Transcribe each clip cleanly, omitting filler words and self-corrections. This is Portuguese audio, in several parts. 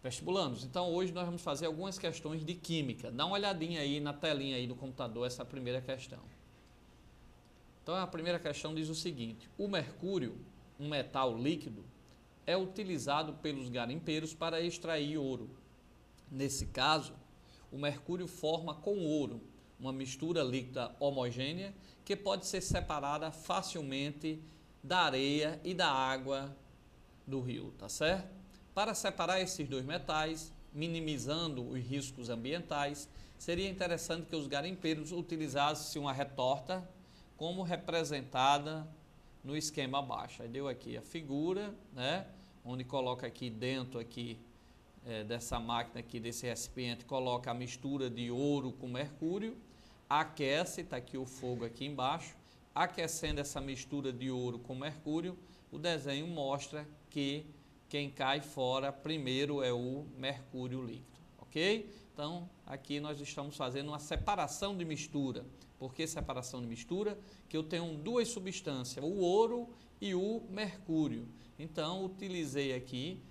Vestibulandos, então hoje nós vamos fazer algumas questões de química. Dá uma olhadinha aí na telinha aí do computador, essa primeira questão. Então a primeira questão diz o seguinte: o mercúrio, um metal líquido, é utilizado pelos garimpeiros para extrair ouro. Nesse caso, o mercúrio forma com ouro uma mistura líquida homogênea que pode ser separada facilmente da areia e da água do rio, tá certo? Para separar esses dois metais, minimizando os riscos ambientais, seria interessante que os garimpeiros utilizassem uma retorta como representada no esquema abaixo. Aí deu aqui a figura, né, onde coloca aqui dentro aqui, dessa máquina aqui, desse recipiente, coloca a mistura de ouro com mercúrio, aquece, está aqui o fogo aqui embaixo, aquecendo essa mistura de ouro com mercúrio, o desenho mostra que quem cai fora primeiro é o mercúrio líquido, ok? Então, aqui nós estamos fazendo uma separação de mistura. Por que separação de mistura? Que eu tenho duas substâncias, o ouro e o mercúrio. Então, utilizei aqui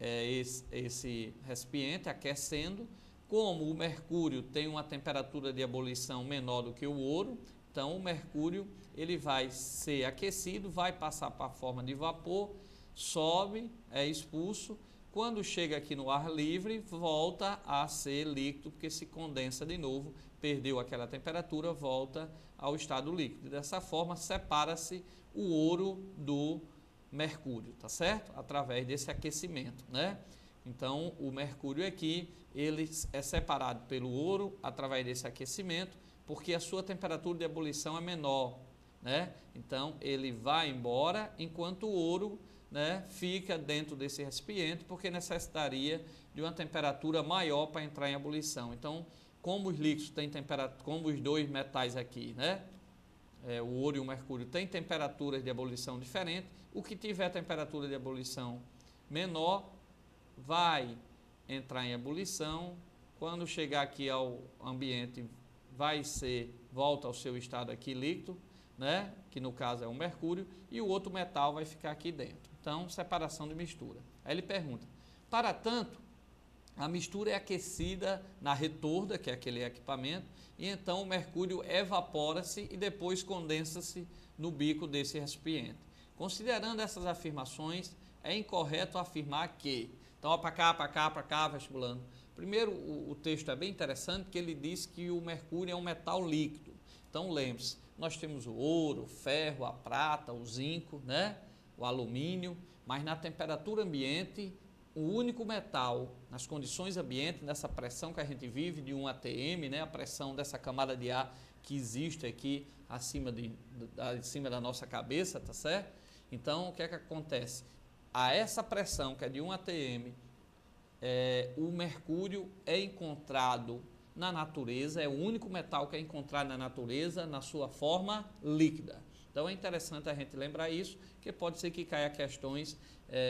esse recipiente aquecendo. Como o mercúrio tem uma temperatura de ebulição menor do que o ouro, então o mercúrio ele vai ser aquecido, vai passar para a forma de vapor, sobe, é expulso, quando chega aqui no ar livre, volta a ser líquido, porque se condensa de novo, perdeu aquela temperatura, volta ao estado líquido. Dessa forma, separa-se o ouro do mercúrio, tá certo? Através desse aquecimento, né? Então, o mercúrio aqui, ele é separado pelo ouro através desse aquecimento, porque a sua temperatura de ebulição é menor, né? Então, ele vai embora, enquanto o ouro, né, fica dentro desse recipiente, porque necessitaria de uma temperatura maior para entrar em ebulição. Então, como os líquidos têm temperatura, como os dois metais aqui, né, o ouro e o mercúrio têm temperaturas de ebulição diferentes, o que tiver temperatura de ebulição menor vai entrar em ebulição. Quando chegar aqui ao ambiente, volta ao seu estado aqui líquido, né, que no caso é o mercúrio, e o outro metal vai ficar aqui dentro. Então, separação de mistura. Aí ele pergunta: para tanto, a mistura é aquecida na retorda, que é aquele equipamento, e então o mercúrio evapora-se e depois condensa-se no bico desse recipiente. Considerando essas afirmações, é incorreto afirmar que... Então, para cá, vestibulando. Primeiro, o texto é bem interessante, porque ele diz que o mercúrio é um metal líquido. Então, lembre-se, nós temos o ouro, o ferro, a prata, o zinco, né, o alumínio, mas na temperatura ambiente, o único metal, nas condições ambientes, nessa pressão que a gente vive de 1 atm, né, a pressão dessa camada de ar que existe aqui acima da nossa cabeça, tá certo? Então, o que é que acontece? A essa pressão, que é de 1 atm, o mercúrio é encontrado na natureza, é o único metal que é encontrado na natureza na sua forma líquida. Então é interessante a gente lembrar isso, que pode ser que caia questões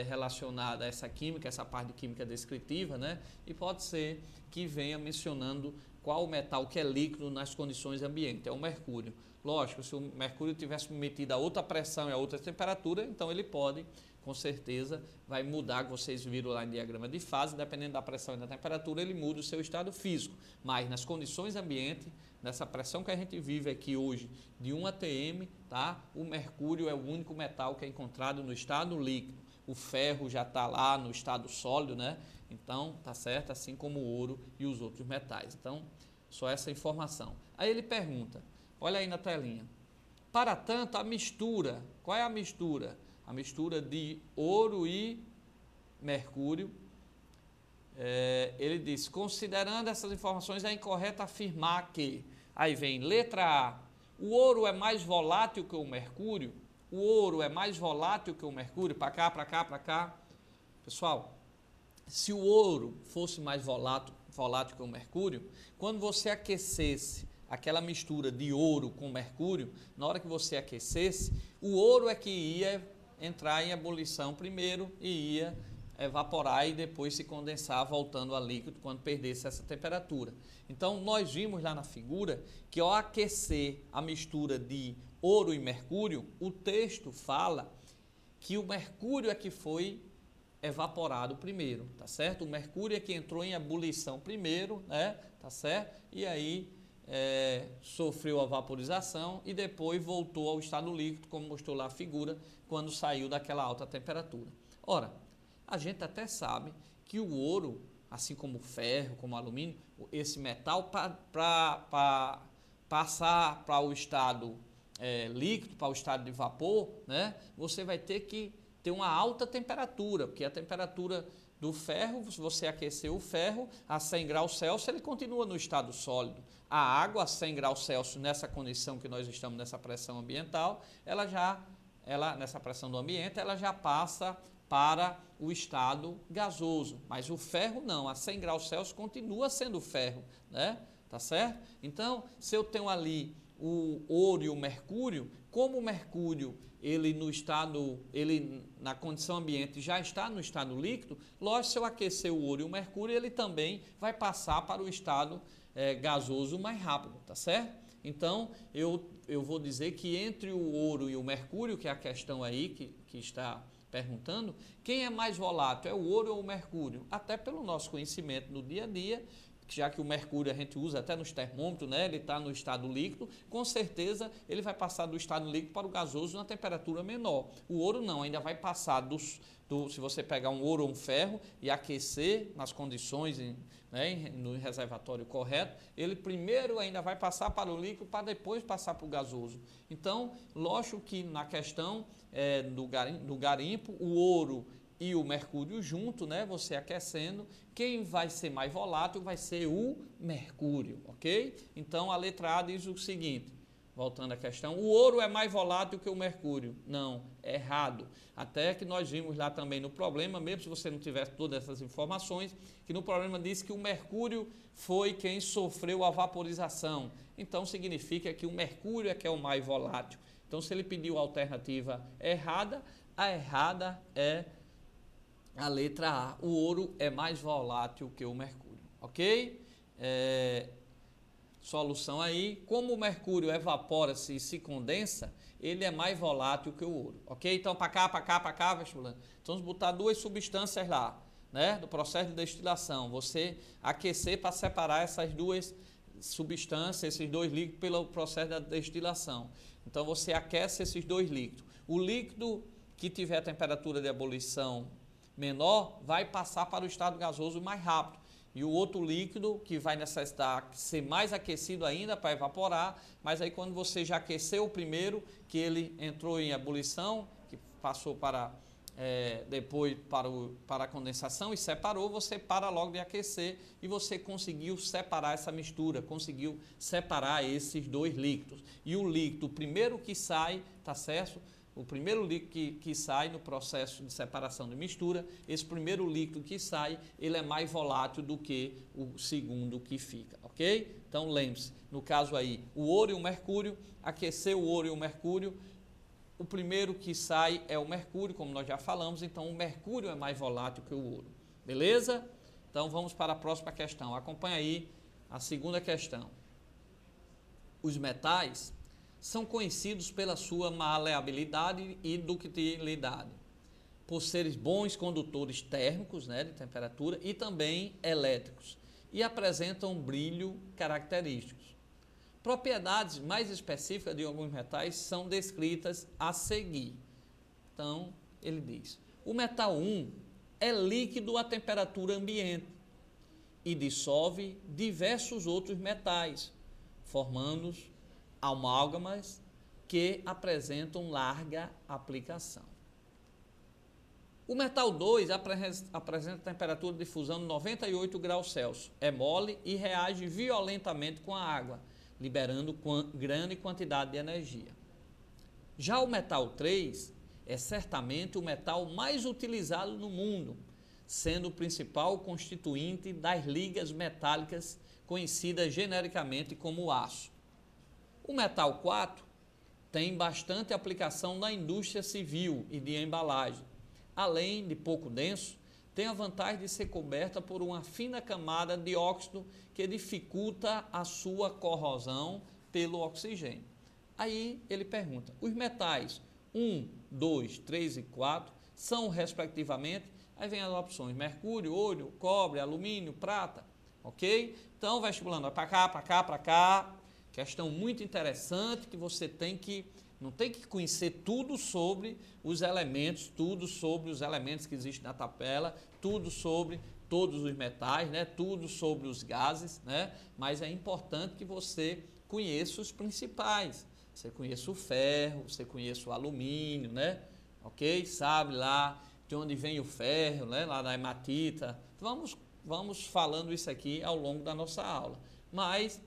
relacionadas a essa química, essa parte de química descritiva, né? E pode ser que venha mencionando qual metal que é líquido nas condições ambientes, é o mercúrio. Lógico, se o mercúrio tivesse submetido a outra pressão e a outra temperatura, então ele pode, com certeza, vai mudar, que vocês viram lá em diagrama de fase, dependendo da pressão e da temperatura, ele muda o seu estado físico. Mas nas condições ambientes, nessa pressão que a gente vive aqui hoje, de 1 atm, tá? O mercúrio é o único metal que é encontrado no estado líquido. O ferro já está lá no estado sólido, né? Então, tá certo, assim como o ouro e os outros metais. Então, só essa informação. Aí ele pergunta, olha aí na telinha, para tanto, a mistura, qual é a mistura? A mistura de ouro e mercúrio. Ele diz, considerando essas informações, é incorreto afirmar que, aí vem letra A, o ouro é mais volátil que o mercúrio. O ouro é mais volátil que o mercúrio, para cá, para cá, para cá. Pessoal, se o ouro fosse mais volátil que o mercúrio, quando você aquecesse aquela mistura de ouro com mercúrio, na hora que você aquecesse, o ouro é que ia entrar em ebulição primeiro e ia evaporar e depois se condensar, voltando a líquido quando perdesse essa temperatura. Então, nós vimos lá na figura que ao aquecer a mistura de ouro e mercúrio, o texto fala que o mercúrio é que foi evaporado primeiro, tá certo? O mercúrio é que entrou em ebulição primeiro, né? Tá certo? E aí sofreu a vaporização e depois voltou ao estado líquido, como mostrou lá a figura, quando saiu daquela alta temperatura. Ora, a gente até sabe que o ouro, assim como o ferro, como o alumínio, esse metal, para passar para o estado líquido, para o estado de vapor, né? Você vai ter que ter uma alta temperatura, porque a temperatura do ferro, se você aquecer o ferro a 100 graus Celsius, ele continua no estado sólido. A água a 100 graus Celsius, nessa condição que nós estamos, nessa pressão ambiental, nessa pressão do ambiente, ela já passa para o estado gasoso. Mas o ferro não, a 100 graus Celsius continua sendo ferro, né? Tá certo? Então, se eu tenho ali o ouro e o mercúrio, como o mercúrio na condição ambiente já está no estado líquido, lógico, se eu aquecer o ouro e o mercúrio, ele também vai passar para o estado gasoso mais rápido, tá certo? Então, eu vou dizer que entre o ouro e o mercúrio, que é a questão aí que está perguntando, quem é mais volátil, é o ouro ou o mercúrio? Até pelo nosso conhecimento no dia a dia, já que o mercúrio a gente usa até nos termômetros, né? Ele está no estado líquido, com certeza ele vai passar do estado líquido para o gasoso na temperatura menor. O ouro não, ainda vai passar se você pegar um ouro ou um ferro e aquecer nas condições, né, no reservatório correto, ele primeiro ainda vai passar para o líquido para depois passar para o gasoso. Então, lógico que na questão do garimpo, o ouro e o mercúrio junto, né, você aquecendo, quem vai ser mais volátil vai ser o mercúrio, ok? Então, a letra A diz o seguinte, voltando à questão, o ouro é mais volátil que o mercúrio. Não, é errado. Até que nós vimos lá também no problema, mesmo se você não tivesse todas essas informações, que no problema diz que o mercúrio foi quem sofreu a vaporização. Então, significa que o mercúrio é que é o mais volátil. Então, se ele pediu a alternativa errada, a errada é a letra A. O ouro é mais volátil que o mercúrio, ok? Solução aí, como o mercúrio evapora-se e se condensa, ele é mais volátil que o ouro, ok? Então, para cá, vestibulando. Então, vamos botar duas substâncias lá, né? Do processo de destilação. Você aquecer para separar essas duas substâncias, esses dois líquidos, pelo processo da destilação. Então, você aquece esses dois líquidos. O líquido que tiver a temperatura de ebulição menor vai passar para o estado gasoso mais rápido. E o outro líquido que vai necessitar ser mais aquecido ainda para evaporar, mas aí quando você já aqueceu o primeiro, que ele entrou em ebulição, que passou depois para a condensação e separou, você para logo de aquecer e você conseguiu separar essa mistura, conseguiu separar esses dois líquidos. E o líquido, o primeiro que sai, tá certo? O primeiro líquido que sai no processo de separação de mistura, esse primeiro líquido que sai, ele é mais volátil do que o segundo que fica, ok? Então, lembre-se, no caso aí, o ouro e o mercúrio, aquecer o ouro e o mercúrio, o primeiro que sai é o mercúrio, como nós já falamos, então o mercúrio é mais volátil que o ouro, beleza? Então, vamos para a próxima questão. Acompanha aí a segunda questão. Os metais são conhecidos pela sua maleabilidade e ductilidade, por serem bons condutores térmicos, né, de temperatura, e também elétricos, e apresentam um brilho característicos. Propriedades mais específicas de alguns metais são descritas a seguir. Então, ele diz, o metal 1 é líquido a temperatura ambiente e dissolve diversos outros metais, formando amálgamas que apresentam larga aplicação. O metal 2 apresenta temperatura de fusão de 98 graus Celsius, é mole e reage violentamente com a água, liberando grande quantidade de energia. Já o metal 3 é certamente o metal mais utilizado no mundo, sendo o principal constituinte das ligas metálicas conhecidas genericamente como aço. O metal 4 tem bastante aplicação na indústria civil e de embalagem. Além de pouco denso, tem a vantagem de ser coberta por uma fina camada de óxido que dificulta a sua corrosão pelo oxigênio. Aí ele pergunta, os metais 1, 2, 3 e 4 são, respectivamente, Aí vem as opções: mercúrio, ouro, cobre, alumínio, prata, ok? Então, vestibulando, vai para cá, para cá, para cá. Questão muito interessante que você não tem que conhecer tudo sobre os elementos, que existem na tabela, tudo sobre todos os metais, né? Tudo sobre os gases, né? Mas é importante que você conheça os principais. Você conheça o ferro, você conheça o alumínio, né? Ok? Sabe lá de onde vem o ferro, né? Lá da hematita. Vamos falando isso aqui ao longo da nossa aula. Mas